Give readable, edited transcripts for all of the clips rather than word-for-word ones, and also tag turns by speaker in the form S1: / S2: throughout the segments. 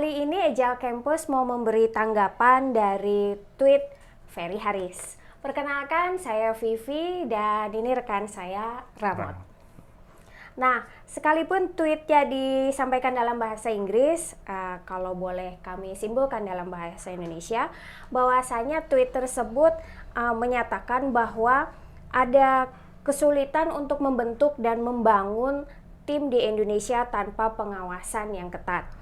S1: Kali ini Agile Campus mau memberi tanggapan dari tweet Ferry Haris. Perkenalkan, saya Vivi dan ini rekan saya Ramon. Nah, sekalipun tweetnya disampaikan dalam bahasa Inggris, kalau boleh kami simpulkan dalam bahasa Indonesia, bahwasanya tweet tersebut menyatakan bahwa ada kesulitan untuk membentuk dan membangun tim di Indonesia tanpa pengawasan yang ketat.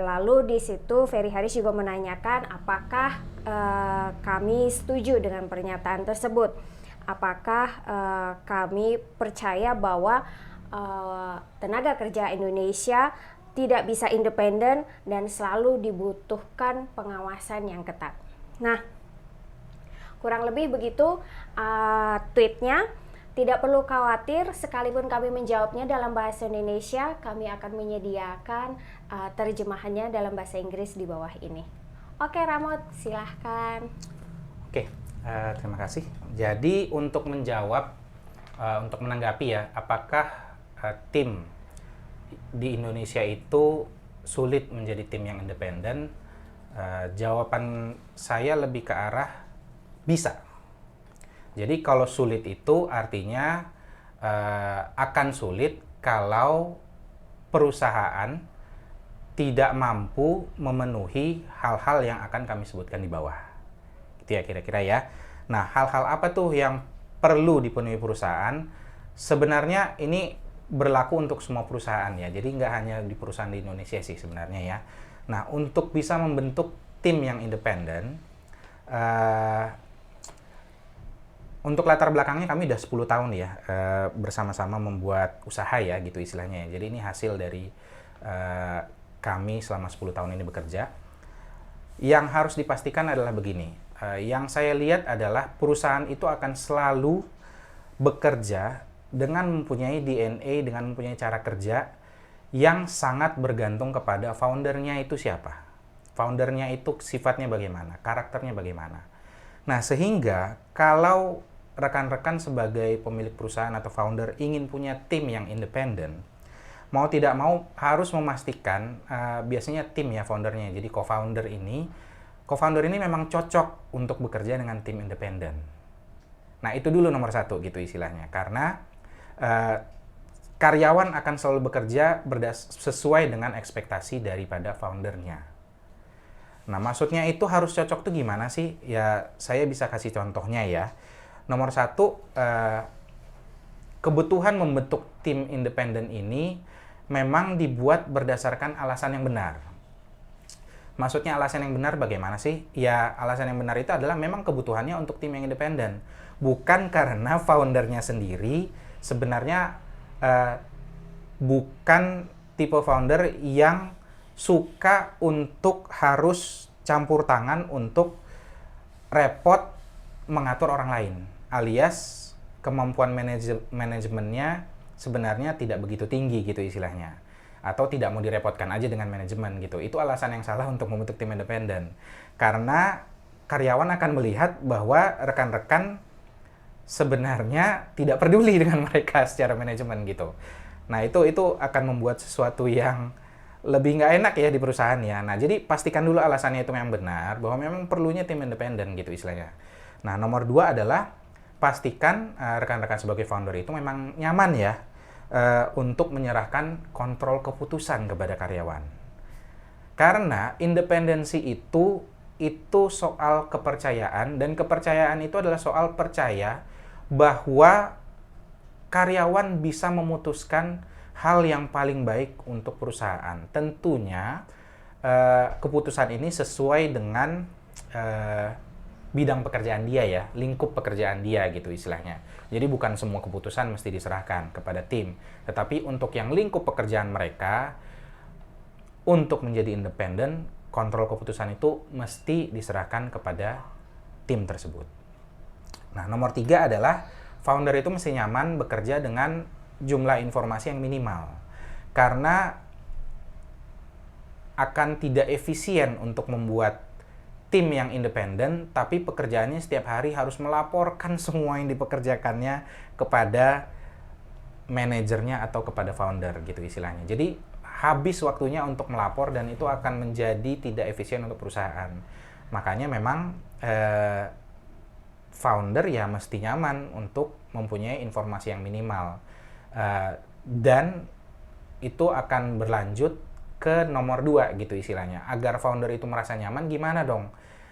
S1: Lalu di situ Ferry Haris juga menanyakan apakah kami setuju dengan pernyataan tersebut. Apakah kami percaya bahwa tenaga kerja Indonesia tidak bisa independen dan selalu dibutuhkan pengawasan yang ketat. Nah, kurang lebih begitu tweetnya. Tidak perlu khawatir, sekalipun kami menjawabnya dalam bahasa Indonesia, kami akan menyediakan terjemahannya dalam bahasa Inggris di bawah ini. Oke, Ramot, silahkan.
S2: Oke, terima kasih. Jadi untuk menjawab, untuk menanggapi ya, apakah tim di Indonesia itu sulit menjadi tim yang independen? Jawaban saya lebih ke arah bisa. Jadi kalau sulit itu artinya akan sulit kalau perusahaan tidak mampu memenuhi hal-hal yang akan kami sebutkan di bawah. Gitu ya kira-kira ya. Nah, hal-hal apa tuh yang perlu dipenuhi perusahaan? Sebenarnya ini berlaku untuk semua perusahaan ya. Jadi nggak hanya di perusahaan di Indonesia sih sebenarnya ya. Nah, untuk bisa membentuk tim yang independen, untuk latar belakangnya kami udah 10 tahun ya bersama-sama membuat usaha ya gitu istilahnya ya. Jadi ini hasil dari kami selama 10 tahun ini bekerja. Yang harus dipastikan adalah begini, yang saya lihat adalah perusahaan itu akan selalu bekerja dengan mempunyai DNA, dengan mempunyai cara kerja yang sangat bergantung kepada foundernya itu siapa. Foundernya itu sifatnya bagaimana, karakternya bagaimana. Nah, sehingga kalau rekan-rekan sebagai pemilik perusahaan atau founder ingin punya tim yang independen, mau tidak mau harus memastikan biasanya tim ya foundernya. Jadi co-founder ini memang cocok untuk bekerja dengan tim independen. Nah, itu dulu nomor satu gitu istilahnya. Karena karyawan akan selalu bekerja sesuai dengan ekspektasi daripada foundernya. Nah, maksudnya itu harus cocok tuh gimana sih? Ya, saya bisa kasih contohnya ya. Nomor satu, kebutuhan membentuk tim independen ini memang dibuat berdasarkan alasan yang benar. Maksudnya alasan yang benar bagaimana sih? Ya, alasan yang benar itu adalah memang kebutuhannya untuk tim yang independen. Bukan karena foundernya sendiri sebenarnya bukan tipe founder yang suka untuk harus campur tangan untuk repot mengatur orang lain, alias kemampuan manajemennya sebenarnya tidak begitu tinggi gitu istilahnya, atau tidak mau direpotkan aja dengan manajemen gitu. Itu alasan yang salah untuk membentuk tim independen, karena karyawan akan melihat bahwa rekan-rekan sebenarnya tidak peduli dengan mereka secara manajemen gitu. Nah, itu akan membuat sesuatu yang lebih nggak enak ya di perusahaan ya. Nah, jadi pastikan dulu alasannya itu memang benar, bahwa memang perlunya tim independen gitu istilahnya. Nah, nomor dua adalah pastikan rekan-rekan sebagai founder itu memang nyaman ya untuk menyerahkan kontrol keputusan kepada karyawan. Karena independensi itu soal kepercayaan, dan kepercayaan itu adalah soal percaya bahwa karyawan bisa memutuskan hal yang paling baik untuk perusahaan. Tentunya keputusan ini sesuai dengan bidang pekerjaan dia ya, lingkup pekerjaan dia gitu istilahnya. Jadi bukan semua keputusan mesti diserahkan kepada tim, tetapi untuk yang lingkup pekerjaan mereka, untuk menjadi independen, kontrol keputusan itu mesti diserahkan kepada tim tersebut. Nah, nomor 3 adalah founder itu mesti nyaman bekerja dengan jumlah informasi yang minimal. Karena akan tidak efisien untuk membuat tim yang independen, tapi pekerjaannya setiap hari harus melaporkan semua yang dipekerjakannya kepada manajernya atau kepada founder gitu istilahnya. Jadi habis waktunya untuk melapor dan itu akan menjadi tidak efisien untuk perusahaan. Makanya memang founder ya mesti nyaman untuk mempunyai informasi yang minimal. Dan itu akan berlanjut ke nomor 2 gitu istilahnya. Agar founder itu merasa nyaman, gimana dong?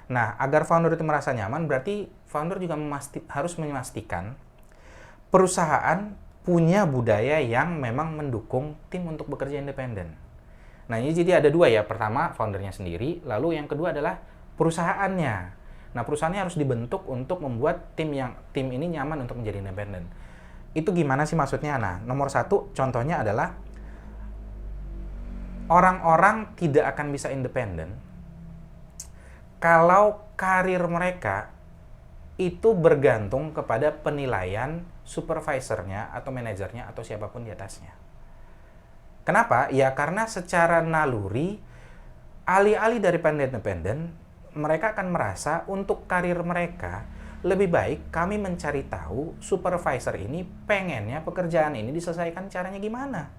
S2: Nah, agar founder itu merasa nyaman, berarti founder juga harus memastikan perusahaan punya budaya yang memang mendukung tim untuk bekerja independen. Nah, ini jadi ada 2 ya. Pertama, foundernya sendiri, lalu yang kedua adalah perusahaannya. Nah, perusahaannya harus dibentuk untuk membuat tim ini nyaman untuk menjadi independen. Itu gimana sih maksudnya? Nah, nomor 1 contohnya adalah orang-orang tidak akan bisa independen kalau karir mereka itu bergantung kepada penilaian supervisornya atau manajernya atau siapapun di atasnya. Kenapa? Ya karena secara naluri, alih-alih daripada independen, mereka akan merasa untuk karir mereka lebih baik kami mencari tahu supervisor ini pengennya pekerjaan ini diselesaikan caranya gimana.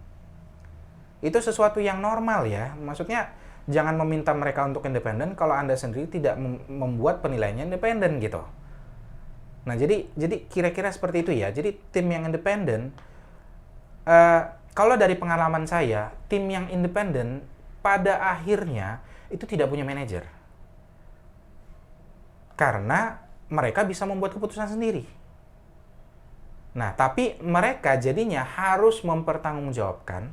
S2: Itu sesuatu yang normal ya. Maksudnya jangan meminta mereka untuk independen kalau Anda sendiri tidak membuat penilaiannya independen gitu. Nah, jadi kira-kira seperti itu ya. Jadi tim yang independen, kalau dari pengalaman saya, tim yang independen pada akhirnya itu tidak punya manajer. Karena mereka bisa membuat keputusan sendiri. Nah, tapi mereka jadinya harus mempertanggungjawabkan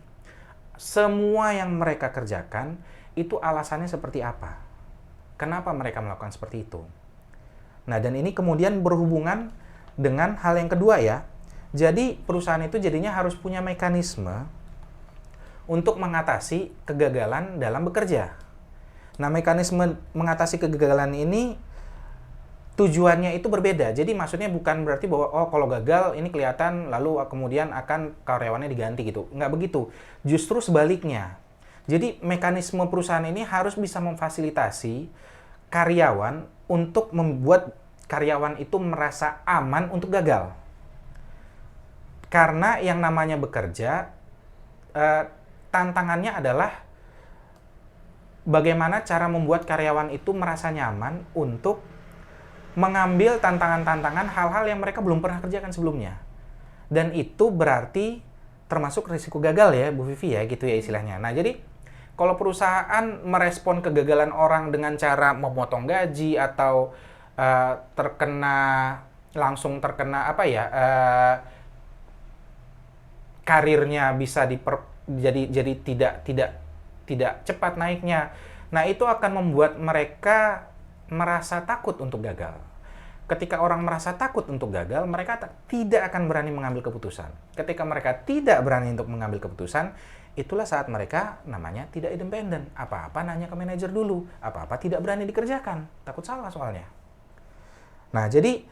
S2: semua yang mereka kerjakan itu alasannya seperti apa. Kenapa mereka melakukan seperti itu? Nah, dan ini kemudian berhubungan dengan hal yang kedua ya. Jadi, perusahaan itu jadinya harus punya mekanisme untuk mengatasi kegagalan dalam bekerja. Nah, mekanisme mengatasi kegagalan ini tujuannya itu berbeda. Jadi maksudnya bukan berarti bahwa kalau gagal ini kelihatan lalu kemudian akan karyawannya diganti gitu. Nggak begitu. Justru sebaliknya. Jadi mekanisme perusahaan ini harus bisa memfasilitasi karyawan untuk membuat karyawan itu merasa aman untuk gagal. Karena yang namanya bekerja, tantangannya adalah bagaimana cara membuat karyawan itu merasa nyaman untuk mengambil tantangan-tantangan hal-hal yang mereka belum pernah kerjakan sebelumnya. Dan itu berarti termasuk risiko gagal ya, Bu Vivi ya, gitu ya istilahnya. Nah, jadi kalau perusahaan merespon kegagalan orang dengan cara memotong gaji atau langsung terkena karirnya bisa jadi tidak cepat naiknya. Nah, itu akan membuat mereka merasa takut untuk gagal. Ketika orang merasa takut untuk gagal, mereka tidak akan berani mengambil keputusan. Ketika mereka tidak berani untuk mengambil keputusan, itulah saat mereka namanya tidak independen. Apa-apa nanya ke manajer dulu, apa-apa tidak berani dikerjakan, takut salah soalnya. Nah, jadi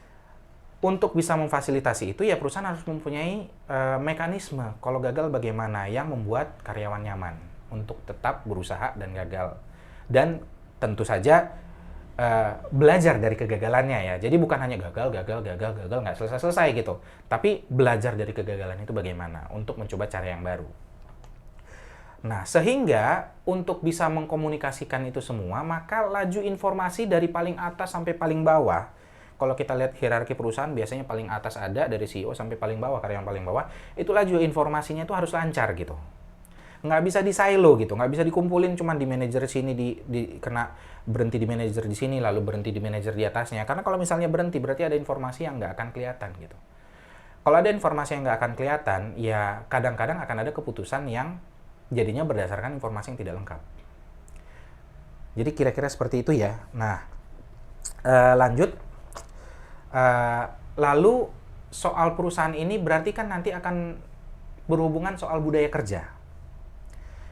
S2: untuk bisa memfasilitasi itu ya perusahaan harus mempunyai mekanisme kalau gagal bagaimana yang membuat karyawan nyaman untuk tetap berusaha dan gagal. Dan tentu saja belajar dari kegagalannya ya. Jadi bukan hanya gagal nggak selesai gitu. Tapi belajar dari kegagalan itu bagaimana untuk mencoba cara yang baru. Nah, sehingga untuk bisa mengkomunikasikan itu semua, maka laju informasi dari paling atas sampai paling bawah. Kalau kita lihat hierarki perusahaan, biasanya paling atas ada dari CEO sampai paling bawah, karyawan paling bawah, itu laju informasinya itu harus lancar gitu. Nggak bisa di silo gitu, nggak bisa dikumpulin cuma di manajer sini, kena berhenti di manajer di sini, lalu berhenti di manajer di atasnya. Karena kalau misalnya berhenti, berarti ada informasi yang nggak akan kelihatan gitu. Kalau ada informasi yang nggak akan kelihatan, ya kadang-kadang akan ada keputusan yang jadinya berdasarkan informasi yang tidak lengkap. Jadi kira-kira seperti itu ya. Nah, lanjut. Lalu soal perusahaan ini berarti kan nanti akan berhubungan soal budaya kerja.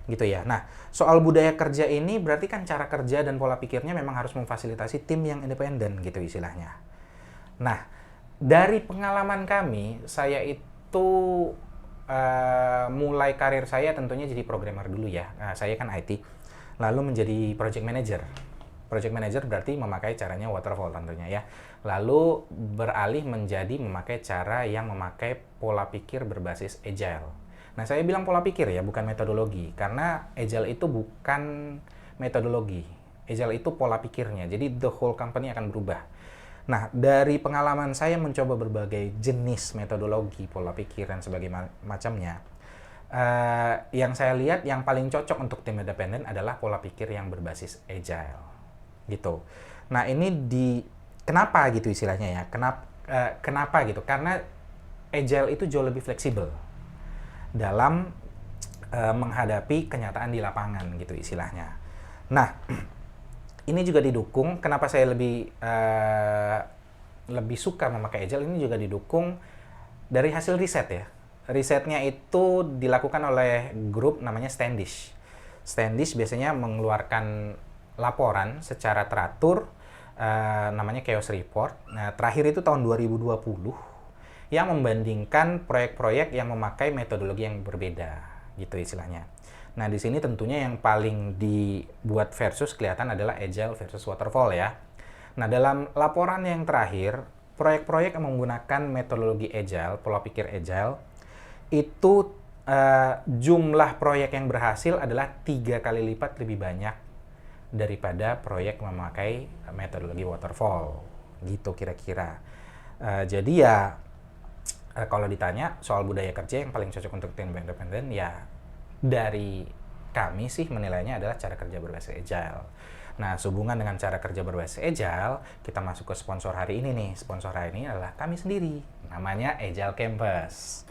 S2: Gitu ya. Nah, soal budaya kerja ini berarti kan cara kerja dan pola pikirnya memang harus memfasilitasi tim yang independen gitu istilahnya. Nah, dari pengalaman kami, saya itu mulai karir saya tentunya jadi programmer dulu ya. Nah, saya kan IT, lalu menjadi project manager. Project manager berarti memakai caranya waterfall tentunya ya. Lalu beralih menjadi memakai cara yang memakai pola pikir berbasis agile. Nah, saya bilang pola pikir ya, bukan metodologi. Karena Agile itu bukan metodologi. Agile itu pola pikirnya. Jadi the whole company akan berubah. Nah, dari pengalaman saya mencoba berbagai jenis metodologi, pola pikir, dan sebagainya macamnya, yang saya lihat yang paling cocok untuk tim independen adalah pola pikir yang berbasis Agile. Gitu. Nah, ini kenapa gitu istilahnya ya? Kenapa gitu? Karena Agile itu jauh lebih fleksibel dalam menghadapi kenyataan di lapangan gitu istilahnya. Nah, ini juga didukung, kenapa saya lebih suka memakai Agile, ini juga didukung dari hasil riset ya. Risetnya itu dilakukan oleh grup namanya Standish. Standish biasanya mengeluarkan laporan secara teratur, namanya Chaos Report. Nah, terakhir itu tahun 2020, yang membandingkan proyek-proyek yang memakai metodologi yang berbeda, gitu istilahnya. Nah, di sini tentunya yang paling dibuat versus kelihatan adalah Agile versus Waterfall ya. Nah, dalam laporan yang terakhir, proyek-proyek yang menggunakan metodologi Agile, pola pikir Agile, itu jumlah proyek yang berhasil adalah 3 kali lipat lebih banyak daripada proyek memakai metodologi Waterfall. Gitu kira-kira. Jadi ya, kalau ditanya soal budaya kerja yang paling cocok untuk tim independen, ya dari kami sih menilainya adalah cara kerja berbasis Agile. Nah, sehubungan dengan cara kerja berbasis Agile, kita masuk ke sponsor hari ini nih. Sponsor hari ini adalah kami sendiri, namanya Agile Campus.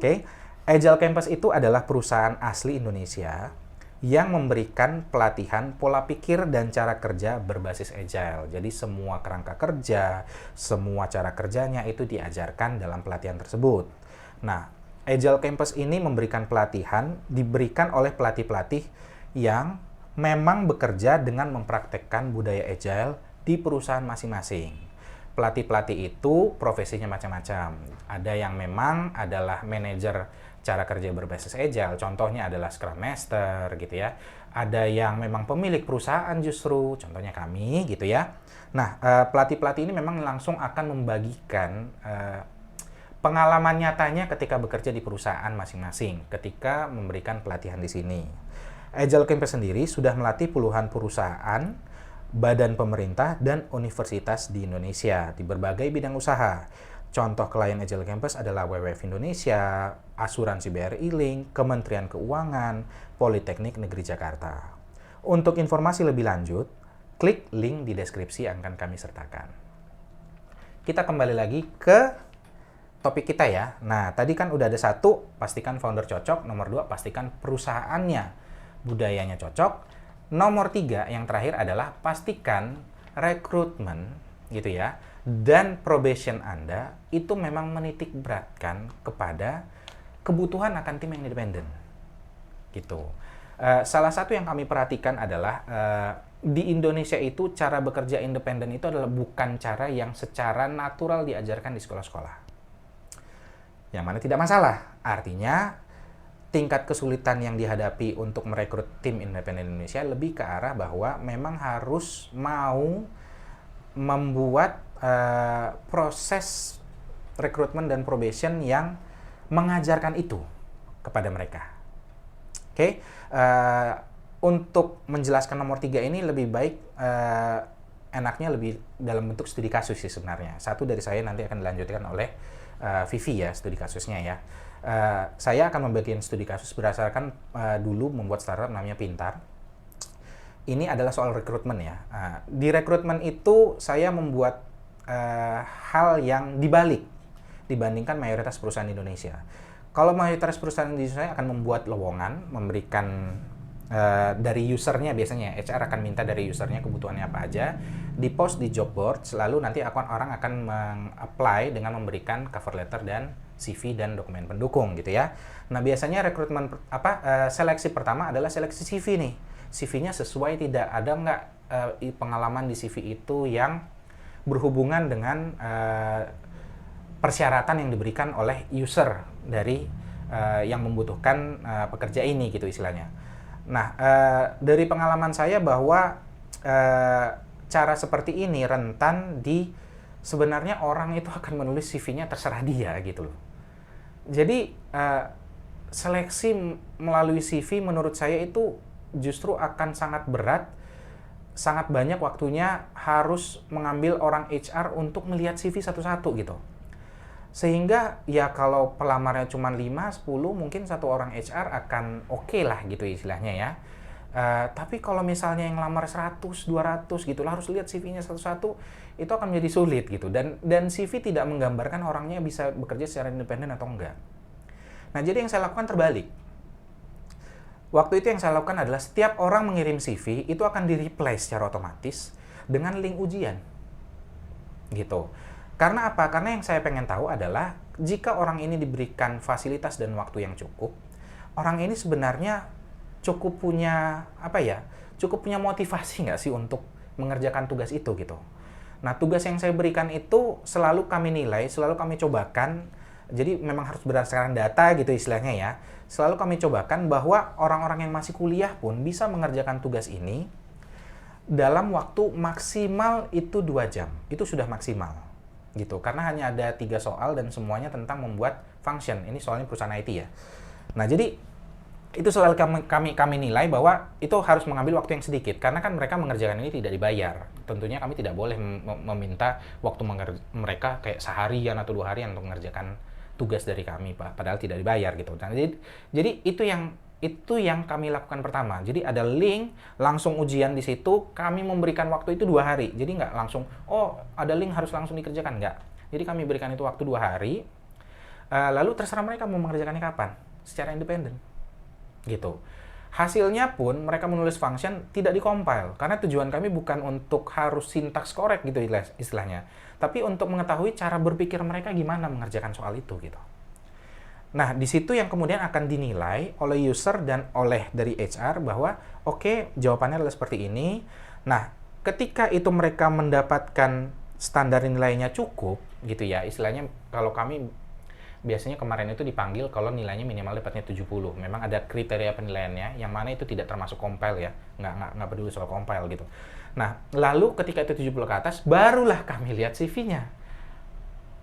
S2: Oke, Agile Campus itu adalah perusahaan asli Indonesia yang memberikan pelatihan pola pikir dan cara kerja berbasis Agile. Jadi semua kerangka kerja, semua cara kerjanya itu diajarkan dalam pelatihan tersebut. Nah, Agile Campus ini memberikan pelatihan, diberikan oleh pelatih-pelatih yang memang bekerja dengan mempraktekkan budaya Agile di perusahaan masing-masing. Pelatih-pelatih itu profesinya macam-macam. Ada yang memang adalah manajer cara kerja berbasis Agile, contohnya adalah Scrum Master gitu ya. Ada yang memang pemilik perusahaan justru, contohnya kami gitu ya. Nah, pelatih-pelatih ini memang langsung akan membagikan pengalaman nyatanya ketika bekerja di perusahaan masing-masing, ketika memberikan pelatihan di sini. Agile Campus sendiri sudah melatih puluhan perusahaan, badan pemerintah, dan universitas di Indonesia di berbagai bidang usaha. Contoh klien Agile Campus adalah WWF Indonesia, Asuransi BRI Link, Kementerian Keuangan, Politeknik Negeri Jakarta. Untuk informasi lebih lanjut, klik link di deskripsi yang akan kami sertakan. Kita kembali lagi ke topik kita ya. Nah, tadi kan udah ada 1, pastikan founder cocok. Nomor 2, pastikan perusahaannya, budayanya cocok. Nomor 3, yang terakhir adalah pastikan rekrutmen gitu ya, dan probation Anda itu memang menitik beratkan kepada kebutuhan akan tim yang independen. Gitu. Salah satu yang kami perhatikan adalah di Indonesia itu cara bekerja independen itu adalah bukan cara yang secara natural diajarkan di sekolah-sekolah. Yang mana tidak masalah. Artinya, tingkat kesulitan yang dihadapi untuk merekrut tim independen Indonesia lebih ke arah bahwa memang harus mau membuat proses rekrutmen dan probation yang mengajarkan itu kepada mereka. Oke, untuk menjelaskan nomor 3 ini lebih baik enaknya lebih dalam bentuk studi kasus sih sebenarnya. Satu dari saya nanti akan dilanjutkan oleh Vivi ya, studi kasusnya ya. Saya akan membagikan studi kasus berdasarkan dulu membuat startup namanya Pintar. Ini adalah soal rekrutmen ya. Di rekrutmen itu saya membuat hal yang dibalik dibandingkan mayoritas perusahaan di Indonesia. Kalau mayoritas perusahaan di Indonesia akan membuat lowongan, memberikan dari usernya, biasanya HR akan minta dari usernya kebutuhannya apa aja, di post di job board, selalu nanti orang akan meng-apply dengan memberikan cover letter dan CV dan dokumen pendukung gitu ya. Nah, biasanya rekrutmen seleksi pertama adalah seleksi CV nih. CV-nya sesuai tidak, ada nggak pengalaman di CV itu yang berhubungan dengan persyaratan yang diberikan oleh user dari yang membutuhkan pekerja ini gitu istilahnya. Nah, dari pengalaman saya bahwa cara seperti ini rentan sebenarnya orang itu akan menulis CV-nya terserah dia gitu loh. Jadi seleksi melalui CV menurut saya itu justru akan sangat berat, sangat banyak waktunya harus mengambil orang HR untuk melihat CV satu-satu gitu. Sehingga ya kalau pelamarnya cuma 5, 10, mungkin satu orang HR akan oke lah gitu istilahnya ya. Tapi kalau misalnya yang lamar 100, 200 gitu harus lihat CV-nya satu-satu, itu akan menjadi sulit gitu. Dan CV tidak menggambarkan orangnya bisa bekerja secara independen atau enggak. Nah, jadi yang saya lakukan terbalik. Waktu itu yang saya lakukan adalah setiap orang mengirim CV, itu akan di-reply secara otomatis dengan link ujian. Gitu. Karena apa? Karena yang saya pengen tahu adalah jika orang ini diberikan fasilitas dan waktu yang cukup, orang ini sebenarnya cukup punya cukup punya motivasi nggak sih untuk mengerjakan tugas itu gitu. Nah, tugas yang saya berikan itu selalu kami nilai, selalu kami cobakan. Jadi memang harus berdasarkan data gitu istilahnya ya. Selalu kami cobakan bahwa orang-orang yang masih kuliah pun bisa mengerjakan tugas ini dalam waktu maksimal itu 2 jam. Itu sudah maksimal. Gitu. Karena hanya ada 3 soal dan semuanya tentang membuat function. Ini soalnya perusahaan IT ya. Nah, jadi itu selalu kami nilai bahwa itu harus mengambil waktu yang sedikit karena kan mereka mengerjakan ini tidak dibayar. Tentunya kami tidak boleh meminta waktu mereka kayak seharian atau 2 harian untuk mengerjakan tugas dari kami, Pak, padahal tidak dibayar gitu. Nah, jadi itu yang kami lakukan pertama. Jadi ada link, langsung ujian di situ, kami memberikan waktu itu 2 hari. Jadi nggak langsung, oh ada link harus langsung dikerjakan, nggak. Jadi kami berikan itu waktu 2 hari, lalu terserah mereka mau mengerjakannya kapan, secara independen. Gitu. Hasilnya pun mereka menulis function tidak dikompil karena tujuan kami bukan untuk harus sintaks korek gitu istilahnya, tapi untuk mengetahui cara berpikir mereka gimana mengerjakan soal itu gitu. Nah, di situ yang kemudian akan dinilai oleh user dan oleh dari HR bahwa oke, jawabannya adalah seperti ini. Nah, ketika itu mereka mendapatkan standar nilainya cukup gitu ya, istilahnya kalau kami biasanya kemarin itu dipanggil kalau nilainya minimal dapatnya 70. Memang ada kriteria penilaiannya, yang mana itu tidak termasuk compile ya. Nggak peduli soal compile gitu. Nah, lalu ketika itu 70 ke atas, barulah kami lihat CV-nya.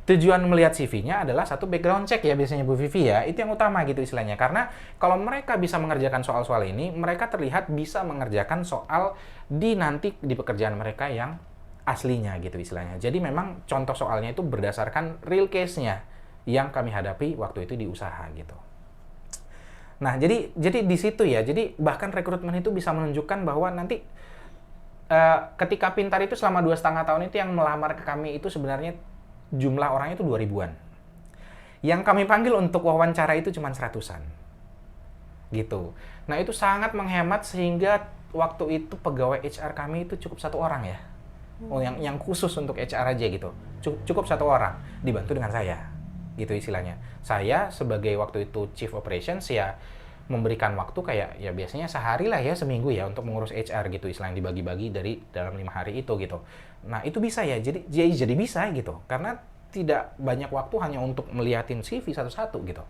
S2: Tujuan melihat CV-nya adalah satu background check ya biasanya Bu Vivi ya. Itu yang utama gitu istilahnya. Karena kalau mereka bisa mengerjakan soal-soal ini, mereka terlihat bisa mengerjakan soal nanti di pekerjaan mereka yang aslinya gitu istilahnya. Jadi memang contoh soalnya itu berdasarkan real case-nya yang kami hadapi waktu itu di usaha gitu. Nah, jadi di situ ya. Jadi bahkan rekrutmen itu bisa menunjukkan bahwa nanti ketika Pintar itu selama 2,5 tahun itu yang melamar ke kami itu sebenarnya jumlah orangnya itu 2000-an. Yang kami panggil untuk wawancara itu cuma 100-an. Gitu. Nah, itu sangat menghemat sehingga waktu itu pegawai HR kami itu cukup 1 orang ya. Oh, yang khusus untuk HR aja gitu. Cukup 1 orang dibantu dengan saya. Gitu istilahnya. Saya sebagai waktu itu Chief Operations ya memberikan waktu kayak ya biasanya sehari lah ya, seminggu ya untuk mengurus HR gitu, istilahnya dibagi-bagi dari dalam 5 hari itu gitu. Nah, itu bisa ya. Jadi bisa gitu. Karena tidak banyak waktu hanya untuk melihatin CV satu-satu gitu.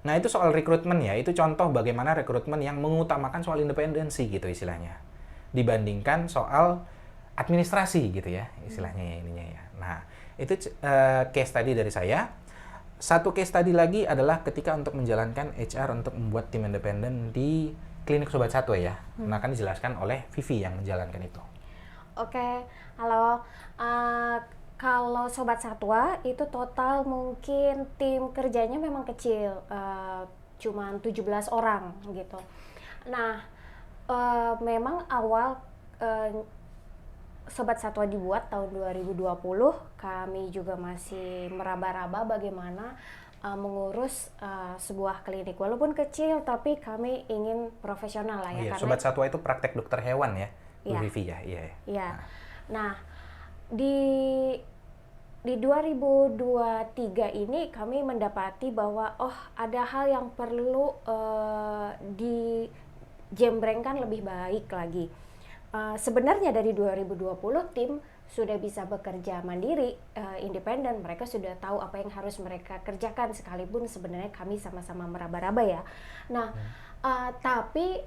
S2: Nah, itu soal rekrutmen ya. Itu contoh bagaimana rekrutmen yang mengutamakan soal independensi gitu istilahnya. Dibandingkan soal administrasi gitu ya istilahnya ya ininya ya. Nah, itu case tadi dari saya. Satu case tadi lagi adalah ketika untuk menjalankan HR untuk membuat tim independen di klinik Sobat Satwa ya. Nah, akan dijelaskan oleh Vivi yang menjalankan itu.
S1: Oke, halo. Kalau Sobat Satwa itu total mungkin tim kerjanya memang kecil, cuman 17 orang gitu. Nah, memang awal Sobat Satwa dibuat tahun 2020, kami juga masih meraba-raba bagaimana mengurus sebuah klinik. Walaupun kecil, tapi kami ingin profesional lah ya.
S2: Iya,
S1: karena
S2: Sobat Satwa itu praktek dokter hewan ya, Bu
S1: iya,
S2: Vivi ya? Iya.
S1: Iya. Nah, di 2023 ini kami mendapati bahwa ada hal yang perlu dijembrengkan lebih baik lagi. Sebenarnya dari 2020 tim sudah bisa bekerja mandiri, independen. Mereka sudah tahu apa yang harus mereka kerjakan, sekalipun sebenarnya kami sama-sama meraba-raba ya. Nah, tapi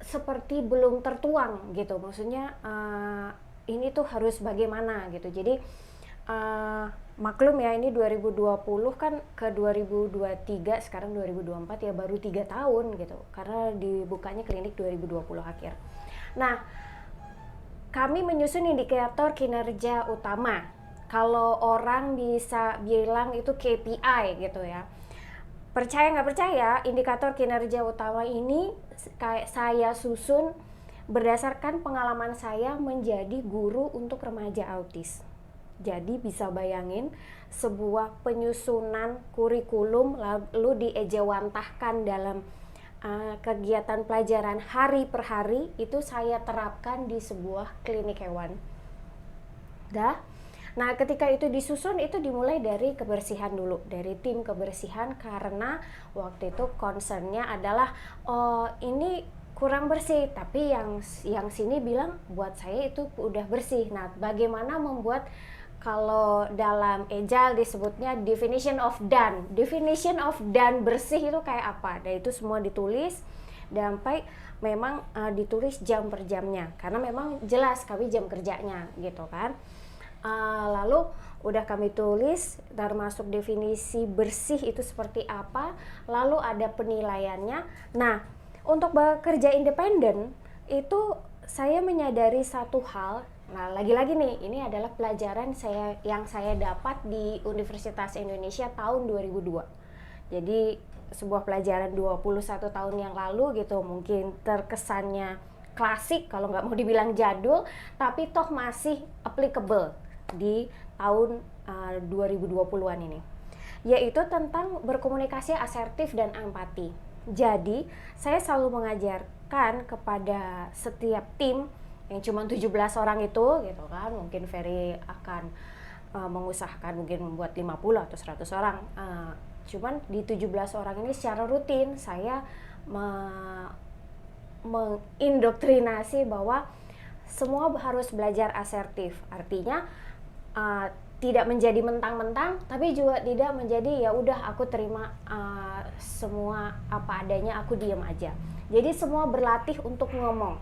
S1: seperti belum tertuang gitu. Maksudnya ini tuh harus bagaimana gitu. Jadi maklum ya, ini 2020 kan ke 2023, sekarang 2024 ya, baru 3 tahun gitu, karena dibukanya klinik 2020 akhir. Nah, kami menyusun indikator kinerja utama. Kalau orang bisa bilang itu KPI gitu ya. Percaya nggak percaya, indikator kinerja utama ini kayak saya susun berdasarkan pengalaman saya menjadi guru untuk remaja autis. Jadi bisa bayangin sebuah penyusunan kurikulum lalu diejawantahkan dalam kegiatan pelajaran hari per hari, itu saya terapkan di sebuah klinik hewan. Nah, ketika itu disusun, itu dimulai dari kebersihan dulu, dari tim kebersihan, karena waktu itu concernnya adalah ini kurang bersih, tapi yang sini bilang buat saya itu udah bersih. Nah, bagaimana membuat, kalau dalam Agile disebutnya definition of done bersih itu kayak apa? Dan itu semua ditulis, sampai memang ditulis jam per jamnya, karena memang jelas kami jam kerjanya gitu kan. Lalu udah kami tulis termasuk definisi bersih itu seperti apa, lalu ada penilaiannya. Nah, untuk bekerja independen itu saya menyadari satu hal. Nah, lagi-lagi nih, ini adalah pelajaran yang saya dapat di Universitas Indonesia tahun 2002. Jadi sebuah pelajaran 21 tahun yang lalu gitu, mungkin terkesannya klasik kalau nggak mau dibilang jadul, tapi toh masih applicable di tahun 2020-an ini. Yaitu tentang berkomunikasi asertif dan empati. Jadi, saya selalu mengajarkan kepada setiap tim yang cuma 17 orang itu gitu kan, mungkin Ferry akan mengusahakan mungkin membuat 50 atau 100 orang, cuman di 17 orang ini secara rutin saya mengindoktrinasi bahwa semua harus belajar asertif. Artinya tidak menjadi mentang-mentang, tapi juga tidak menjadi ya udah aku terima semua apa adanya, aku diam aja. Jadi semua berlatih untuk ngomong.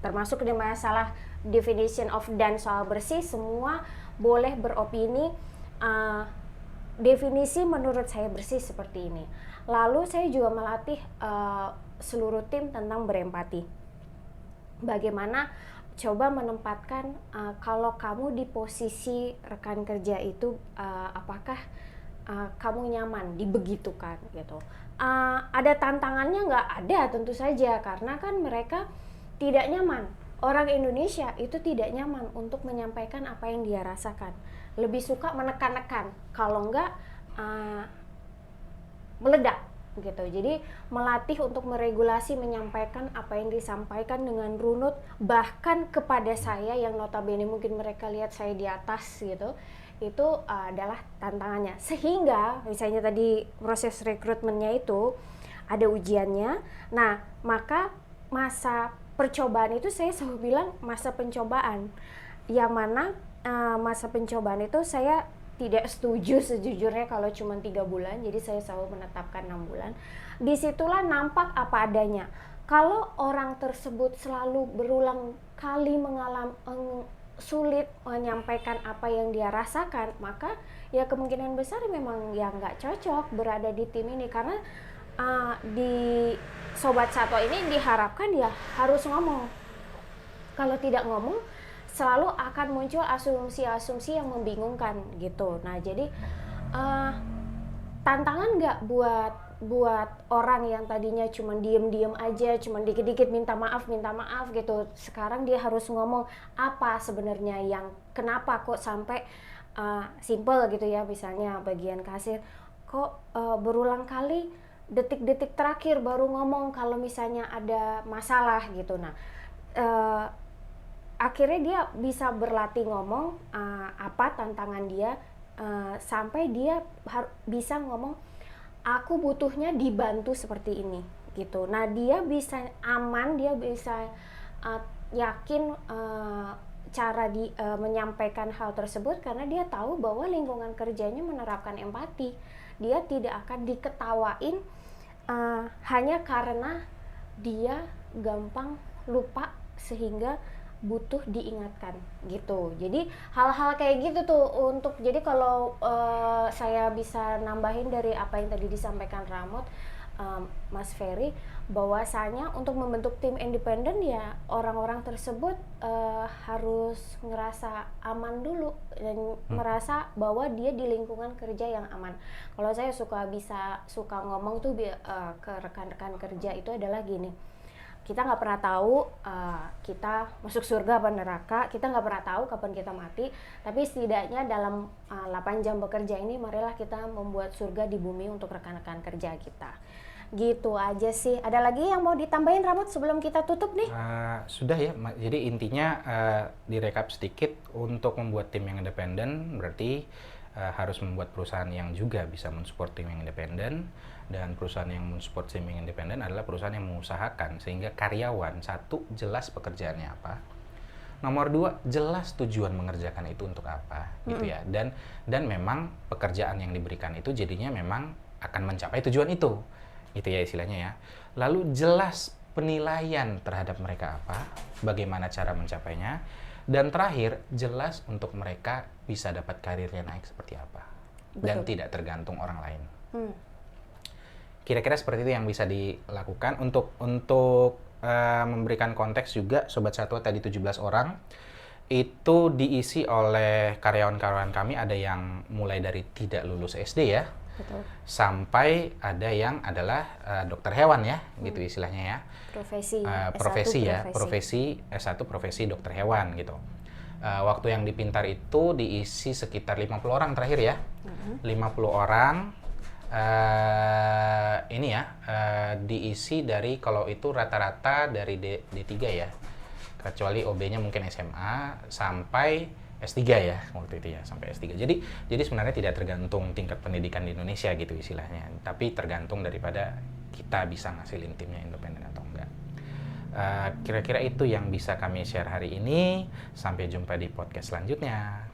S1: Termasuk di masalah definition of done soal bersih, semua boleh beropini, definisi menurut saya bersih seperti ini. Lalu saya juga melatih seluruh tim tentang berempati. Bagaimana coba menempatkan kalau kamu di posisi rekan kerja itu, apakah kamu nyaman dibegitukan gitu. Ada tantangannya nggak? Ada, tentu saja, karena kan mereka tidak nyaman. Orang Indonesia itu tidak nyaman untuk menyampaikan apa yang dia rasakan. Lebih suka menekan-nekan, kalau enggak meledak gitu. Jadi melatih untuk meregulasi, menyampaikan apa yang disampaikan dengan runut, bahkan kepada saya yang notabene mungkin mereka lihat saya di atas gitu. Itu adalah tantangannya. Sehingga misalnya tadi proses rekrutmennya itu ada ujiannya. Nah, maka masa percobaan itu saya selalu bilang masa pencobaan, yang mana masa pencobaan itu saya tidak setuju sejujurnya kalau cuma 3 bulan, jadi saya selalu menetapkan 6 bulan. Disitulah nampak apa adanya. Kalau orang tersebut selalu berulang kali sulit menyampaikan apa yang dia rasakan, maka ya kemungkinan besar memang ya nggak cocok berada di tim ini, karena di Sobat Satwa ini diharapkan dia harus ngomong. Kalau tidak ngomong, selalu akan muncul asumsi-asumsi yang membingungkan gitu. Nah, jadi tantangan nggak buat orang yang tadinya cuma diem-diem aja, cuma dikit-dikit minta maaf gitu. Sekarang dia harus ngomong apa sebenarnya yang kenapa kok sampai simple gitu ya, misalnya bagian kasir kok berulang kali detik-detik terakhir baru ngomong kalau misalnya ada masalah gitu. Nah, akhirnya dia bisa berlatih ngomong apa tantangan dia, sampai dia bisa ngomong aku butuhnya dibantu seperti ini gitu. Nah, dia bisa aman, dia bisa yakin cara menyampaikan hal tersebut, karena dia tahu bahwa lingkungan kerjanya menerapkan empati. Dia tidak akan diketawain hanya karena dia gampang lupa, sehingga butuh diingatkan gitu. Jadi hal-hal kayak gitu tuh untuk, jadi kalau saya bisa nambahin dari apa yang tadi disampaikan Ramot, Mas Ferry, bahwasanya untuk membentuk tim independen ya orang-orang tersebut harus ngerasa aman dulu dan merasa bahwa dia di lingkungan kerja yang aman. Kalau saya suka ngomong tuh ke rekan-rekan kerja itu adalah gini, kita nggak pernah tahu kita masuk surga apa neraka, kita nggak pernah tahu kapan kita mati, tapi setidaknya dalam 8 jam bekerja ini marilah kita membuat surga di bumi untuk rekan-rekan kerja kita. Gitu aja sih. Ada lagi yang mau ditambahin Ramot sebelum kita tutup nih?
S2: Sudah ya, jadi intinya direkap sedikit, untuk membuat tim yang independen berarti harus membuat perusahaan yang juga bisa mensupport tim yang independen, dan perusahaan yang mensupport tim yang independen adalah perusahaan yang mengusahakan sehingga karyawan, satu, jelas pekerjaannya apa, nomor dua, jelas tujuan mengerjakan itu untuk apa, gitu ya, dan memang pekerjaan yang diberikan itu jadinya memang akan mencapai tujuan itu, gitu ya istilahnya ya. Lalu jelas penilaian terhadap mereka apa, bagaimana cara mencapainya, dan terakhir jelas untuk mereka bisa dapat karirnya naik seperti apa. Betul. Dan tidak tergantung orang lain. Kira-kira seperti itu yang bisa dilakukan. Untuk memberikan konteks juga, Sobat Satwa tadi 17 orang itu diisi oleh karyawan-karyawan kami, ada yang mulai dari tidak lulus SD ya. Betul. Sampai ada yang adalah dokter hewan ya, gitu istilahnya ya. Profesi S1 profesi dokter hewan gitu. Waktu yang di Pintar itu diisi sekitar 50 orang terakhir ya. 50 orang diisi dari, kalau itu rata-rata dari D3 ya. Kecuali OB-nya mungkin SMA sampai S3 ya, waktu itu ya, sampai S3. Jadi sebenarnya tidak tergantung tingkat pendidikan di Indonesia gitu istilahnya, tapi tergantung daripada kita bisa ngasilin timnya independen atau enggak. Kira-kira itu yang bisa kami share hari ini. Sampai jumpa di podcast selanjutnya.